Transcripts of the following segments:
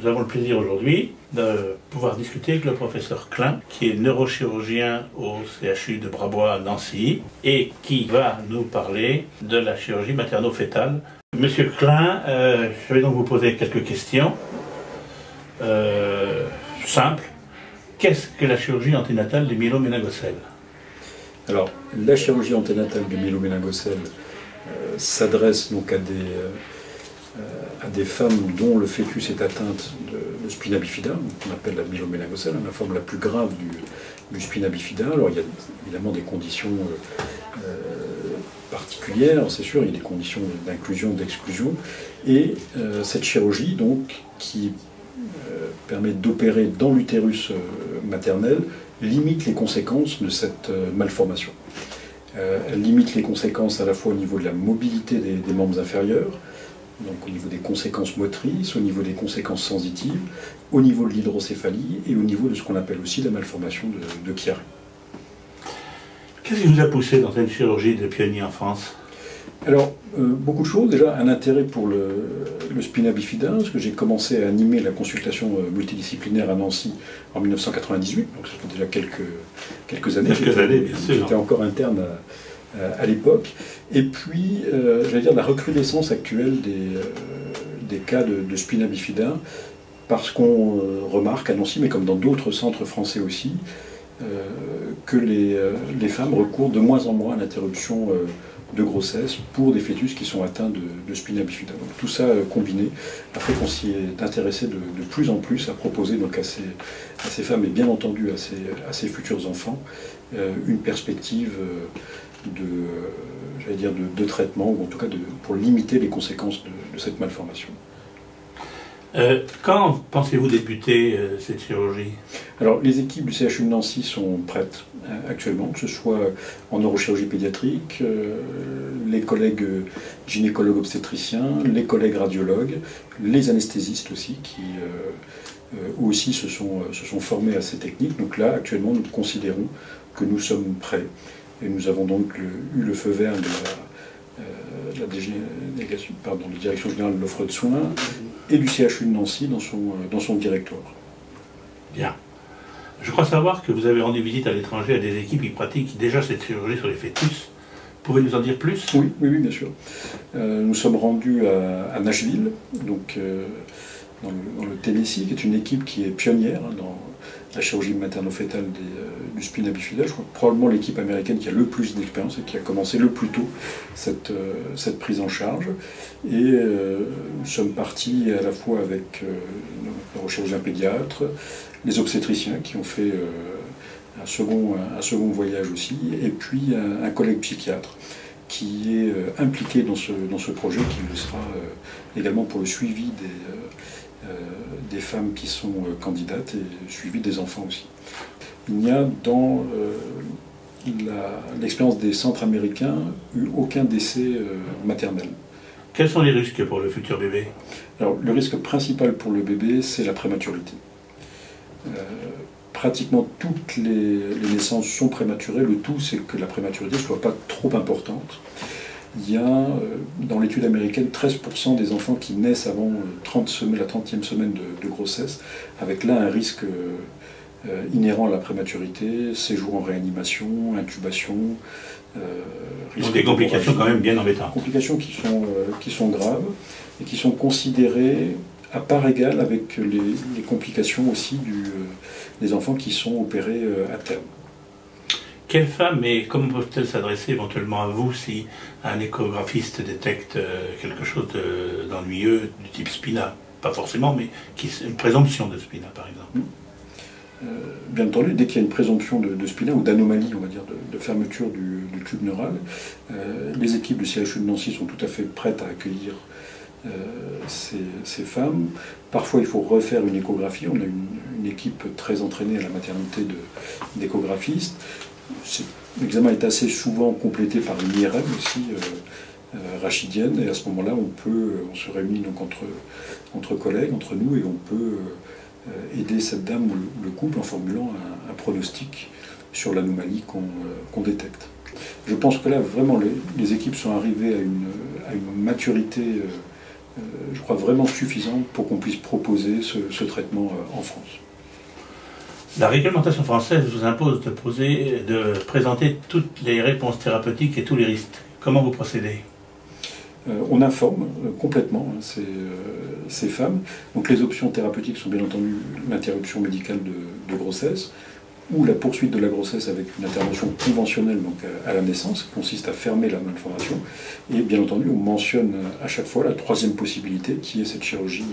Nous avons le plaisir aujourd'hui de pouvoir discuter avec le professeur Klein, qui est neurochirurgien au CHU de Brabois à Nancy et qui va nous parler de la chirurgie materno-fétale. Monsieur Klein, je vais donc vous poser quelques questions simples. Qu'est-ce que la chirurgie anténatale du myéloméningocèle? Alors, la chirurgie anténatale du myéloméningocèle s'adresse donc à des femmes dont le fœtus est atteinte de spina bifida, qu'on appelle la myéloméningocèle, la forme la plus grave du spina bifida. Alors il y a évidemment des conditions particulières, c'est sûr, il y a des conditions d'inclusion, d'exclusion, et cette chirurgie donc qui permet d'opérer dans l'utérus maternel limite les conséquences de cette malformation. Elle limite les conséquences à la fois au niveau de la mobilité des membres inférieurs, donc au niveau des conséquences motrices, au niveau des conséquences sensitives, au niveau de l'hydrocéphalie et au niveau de ce qu'on appelle aussi la malformation de Chiari. Qu'est-ce qui vous a poussé dans cette chirurgie de pionnier en France? Alors, beaucoup de choses. Déjà, un intérêt pour le spina bifida, parce que j'ai commencé à animer la consultation multidisciplinaire à Nancy en 1998, donc ça fait déjà quelques années. Quelques années, bien sûr. J'étais encore interne à l'époque. Et puis, j'allais dire, la recrudescence actuelle des cas de spina bifida, parce qu'on remarque à Nancy, mais comme dans d'autres centres français aussi, que les femmes recourent de moins en moins à l'interruption de grossesse pour des fœtus qui sont atteints de spina bifida. Donc tout ça combiné a fait qu'on s'y est intéressé de plus en plus à proposer donc à ces femmes et bien entendu à ces futurs enfants une perspective de traitement, ou en tout cas pour limiter les conséquences de cette malformation. Quand pensez-vous débuter cette chirurgie? Alors, les équipes du CHU de Nancy sont prêtes actuellement, que ce soit en neurochirurgie pédiatrique, les collègues gynécologues obstétriciens, les collègues radiologues, les anesthésistes aussi, qui eux aussi se sont formés à ces techniques. Donc là, actuellement, nous considérons que nous sommes prêts. Et nous avons donc eu le feu vert de la Direction générale de l'offre de soins et du CHU de Nancy dans son directoire. Bien. Je crois savoir que vous avez rendu visite à l'étranger à des équipes qui pratiquent déjà cette chirurgie sur les fœtus. Pouvez-vous nous en dire plus? Oui, bien sûr. Nous sommes rendus à Nashville, donc dans le Tennessee, qui est une équipe qui est pionnière dans la chirurgie materno-fétale du spina bifida. Je crois que probablement l'équipe américaine qui a le plus d'expérience et qui a commencé le plus tôt cette prise en charge. Et nous sommes partis à la fois avec nos neurochirurgiens pédiatres, les obstétriciens qui ont fait un second voyage aussi, et puis un collègue psychiatre qui est impliqué dans ce projet, qui le sera également pour le suivi des femmes qui sont candidates et suivi des enfants aussi. Il n'y a dans l'expérience des centres américains eu aucun décès maternel. Quels sont les risques pour le futur bébé? Alors, le risque principal pour le bébé, c'est la prématurité. Pratiquement toutes les naissances sont prématurées. Le tout, c'est que la prématurité ne soit pas trop importante. Il y a, dans l'étude américaine, 13% des enfants qui naissent avant la 30e semaine de grossesse, avec là un risque inhérent à la prématurité, séjour en réanimation, intubation. Donc des complications quand même bien embêtantes. Complications qui sont graves et qui sont considérées à part égale avec les complications aussi des enfants qui sont opérés à terme. Quelles femmes et comment peuvent-elles s'adresser éventuellement à vous si un échographiste détecte quelque chose d'ennuyeux du type spina? Pas forcément, mais une présomption de spina par exemple. Bien entendu, dès qu'il y a une présomption de spina ou d'anomalie, on va dire, de fermeture du tube neural, les équipes du CHU de Nancy sont tout à fait prêtes à accueillir ces femmes. Parfois, il faut refaire une échographie. On a une équipe très entraînée à la maternité d'échographistes. L'examen est assez souvent complété par une IRM aussi rachidienne, et à ce moment-là, on se réunit donc entre collègues, entre nous, et on peut aider cette dame ou le couple en formulant un pronostic sur l'anomalie qu'on détecte. Je pense que là, vraiment, les équipes sont arrivées à une maturité je crois, vraiment suffisante pour qu'on puisse proposer ce traitement en France. La réglementation française vous impose de présenter toutes les réponses thérapeutiques et tous les risques. Comment vous procédez? On informe complètement ces femmes. Donc les options thérapeutiques sont bien entendu l'interruption médicale de grossesse ou la poursuite de la grossesse avec une intervention conventionnelle donc à la naissance, qui consiste à fermer la malformation. Et bien entendu, on mentionne à chaque fois la troisième possibilité, qui est cette chirurgie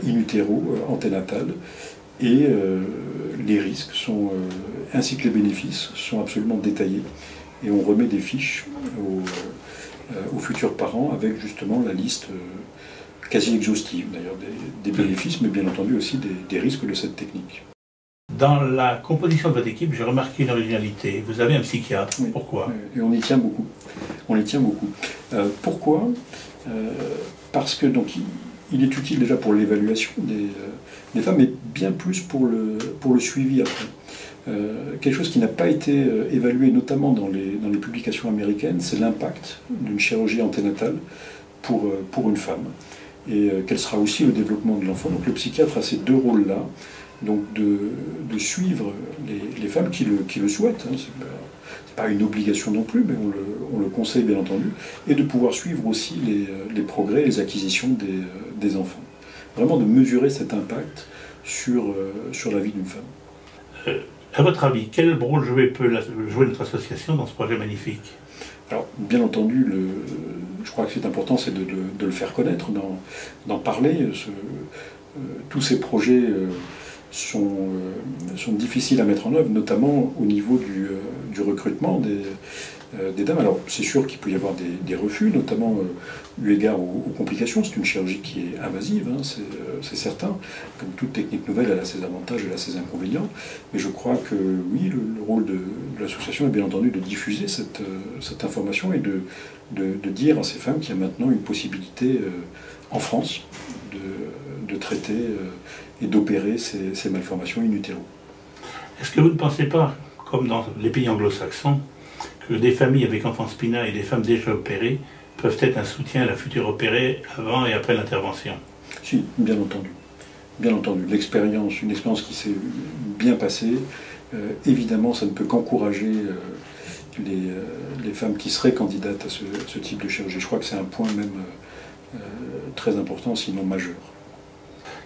in utero, anténatale. Et les risques ainsi que les bénéfices sont absolument détaillés. Et on remet des fiches aux futurs parents avec justement la liste quasi exhaustive d'ailleurs des bénéfices, mais bien entendu aussi des risques de cette technique. Dans la composition de votre équipe, j'ai remarqué une originalité. Vous avez un psychiatre. Oui. Pourquoi? Et on y tient beaucoup. On y tient beaucoup. Pourquoi? Parce que donc il est utile déjà pour l'évaluation des femmes, mais bien plus pour le suivi après. Quelque chose qui n'a pas été évalué, notamment dans les publications américaines, c'est l'impact d'une chirurgie anténatale pour une femme. Et quel sera aussi le développement de l'enfant. Donc le psychiatre a ces deux rôles-là, donc de suivre les femmes qui le souhaitent. Hein, c'est pas une obligation non plus, mais on le conseille bien entendu, et de pouvoir suivre aussi les progrès, les acquisitions des enfants. Vraiment de mesurer cet impact sur la vie d'une femme. À votre avis, quel rôle peut jouer notre association dans ce projet magnifique? Alors, bien entendu, je crois que c'est important, c'est de le faire connaître, d'en parler. Tous ces projets sont difficiles à mettre en œuvre, notamment au niveau du recrutement des dames. Alors, c'est sûr qu'il peut y avoir des refus, notamment eu égard aux complications. C'est une chirurgie qui est invasive, hein, c'est certain. Comme toute technique nouvelle, elle a ses avantages, elle a ses inconvénients. Mais je crois que, oui, le rôle de l'association est bien entendu de diffuser cette information et de dire à ces femmes qu'il y a maintenant une possibilité en France de traiter et d'opérer ces malformations in utero. Est-ce que vous ne pensez pas, comme dans les pays anglo-saxons, que des familles avec enfants spina et des femmes déjà opérées peuvent être un soutien à la future opérée avant et après l'intervention? Si, bien entendu. Bien entendu. Une expérience qui s'est bien passée, évidemment, ça ne peut qu'encourager les femmes qui seraient candidates à ce type de chirurgie. Je crois que c'est un point même très important, sinon majeur.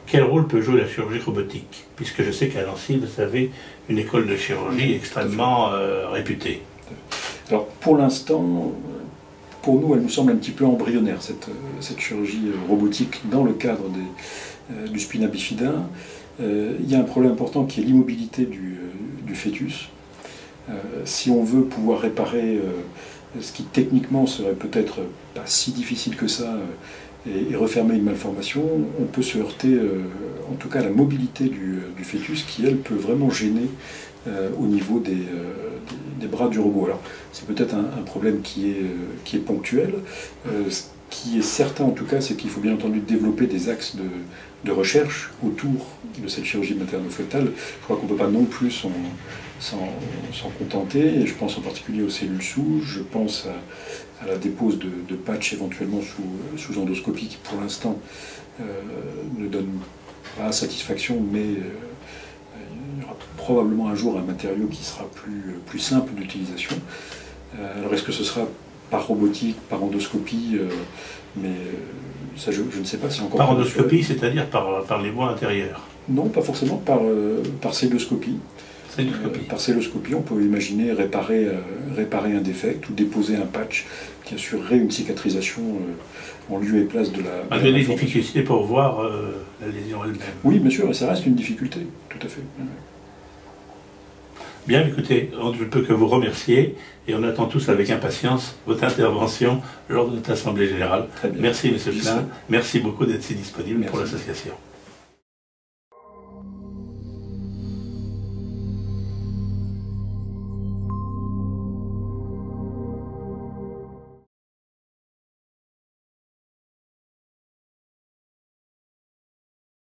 Quel rôle peut jouer la chirurgie robotique? Puisque je sais qu'à Nancy, vous avez une école de chirurgie extrêmement réputée. Alors pour l'instant, pour nous, elle nous semble un petit peu embryonnaire, cette chirurgie robotique dans le cadre du spina bifida. Il y a un problème important qui est l'immobilité du fœtus. Si on veut pouvoir réparer ce qui techniquement serait peut-être pas si difficile que ça, et refermer une malformation, on peut se heurter en tout cas à la mobilité du fœtus qui, elle, peut vraiment gêner au niveau des bras du robot. Alors, c'est peut-être un problème qui est ponctuel. Ce qui est certain, en tout cas, c'est qu'il faut bien entendu développer des axes de recherche autour de cette chirurgie materno-fœtale. Je crois qu'on ne peut pas non plus s'en contenter, et je pense en particulier aux cellules souches, je pense à la dépose de patchs éventuellement sous endoscopie qui pour l'instant ne donne pas satisfaction, mais il y aura probablement un jour un matériau qui sera plus simple d'utilisation. Alors est-ce que ce sera par robotique, par endoscopie, mais ça je ne sais pas, c'est encore... Par endoscopie, c'est-à-dire par les voies intérieures? Non, pas forcément, par celluloscopie. Par celluloscopie, on peut imaginer réparer un défect ou déposer un patch qui assurerait une cicatrisation en lieu et place de la... Malgré des difficultés pour voir la lésion elle-même. Oui, bien sûr, et ça reste une difficulté, tout à fait. Bien, écoutez, je ne peux que vous remercier et on attend tous avec impatience votre intervention lors de notre Assemblée Générale. Merci, M. Klein. Merci beaucoup d'être si disponible pour l'association.